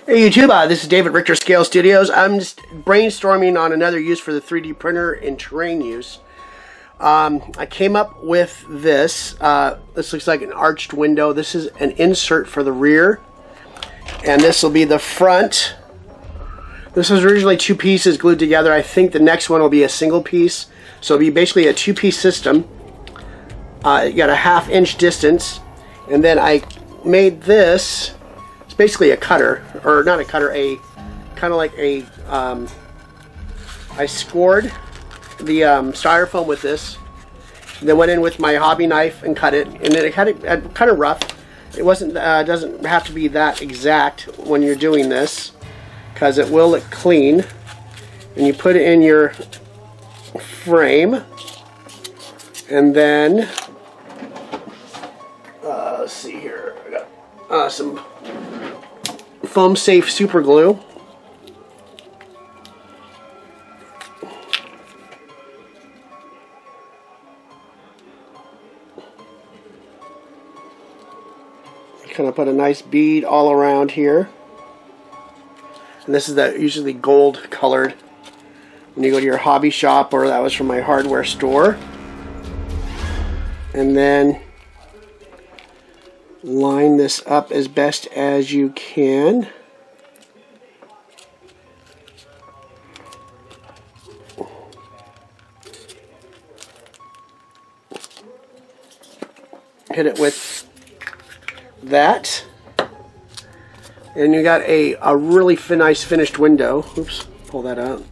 Hey YouTube, this is David Richter Scale Studios. I'm just brainstorming on another use for the 3D printer in terrain use. I came up with this. This looks like an arched window. This is an insert for the rear, and this will be the front. This was originally two pieces glued together. I think the next one will be a single piece, so it'll be basically a two-piece system. You got a 1/2 inch distance, and then I made this. It's basically a cutter, or not a cutter, a kind of like a I scored the styrofoam with this, and then went in with my hobby knife and cut it, and then it kind of rough. It wasn't doesn't have to be that exact when you're doing this, because it will look clean. And you put it in your frame, and then let's see here. I got some foam safe super glue. Kind of put a nice bead all around here, and this is usually gold colored when you go to your hobby shop, or that was from my hardware store. And then line this up as best as you can. Hit it with that, and you got a really nice finished window. Oops, pull that out.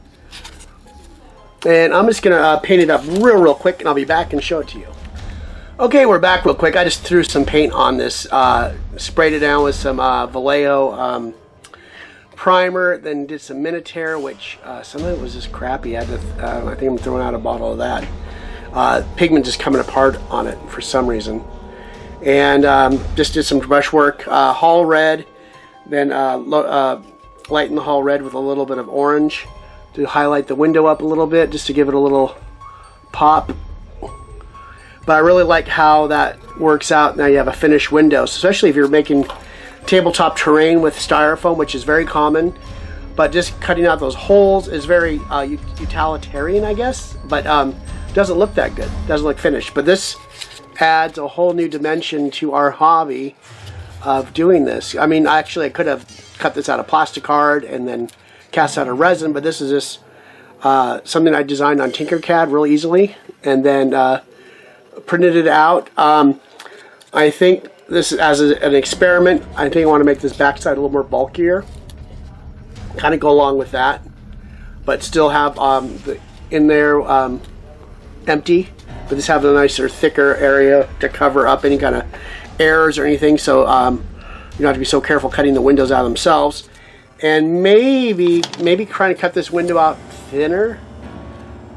And I'm just gonna paint it up real quick, and I'll be back and show it to you. Okay, we're back real quick. I just threw some paint on this, sprayed it down with some Vallejo primer, then did some Minotaur, which some of it was just crappy. I think I'm throwing out a bottle of that. Pigment just coming apart on it for some reason. And just did some brush work, Hall red, then lighten the Hall red with a little bit of orange to highlight the window up a little bit, just to give it a little pop. But I really like how that works out. Now you have a finished window, especially if you're making tabletop terrain with styrofoam, which is very common. But just cutting out those holes is very utilitarian, I guess. But doesn't look that good. Doesn't look finished. But this adds a whole new dimension to our hobby of doing this. I mean, actually, I could have cut this out of plastic card and then cast out of resin, but this is just something I designed on Tinkercad real easily, and then printed it out. I think this is as an experiment. I think I want to make this backside a little more bulkier, kind of go along with that, but still have in there empty, but just have a nicer, thicker area to cover up any kind of errors or anything. So you don't have to be so careful cutting the windows out themselves. And maybe trying to cut this window out thinner.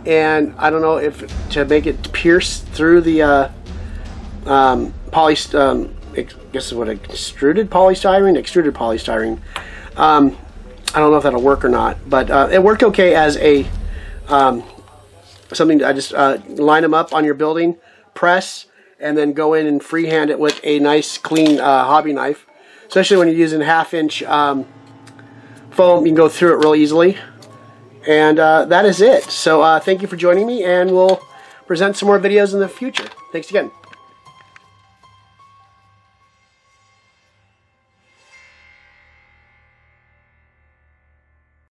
And I don't know if to make it pierce through the I guess what, extruded polystyrene. I don't know if that'll work or not, but it worked okay as a something. I just line them up on your building, press, and then go in and freehand it with a nice clean hobby knife. Especially when you're using 1/2 inch foam, you can go through it real easily. And that is it. So thank you for joining me, and we'll present some more videos in the future. Thanks again.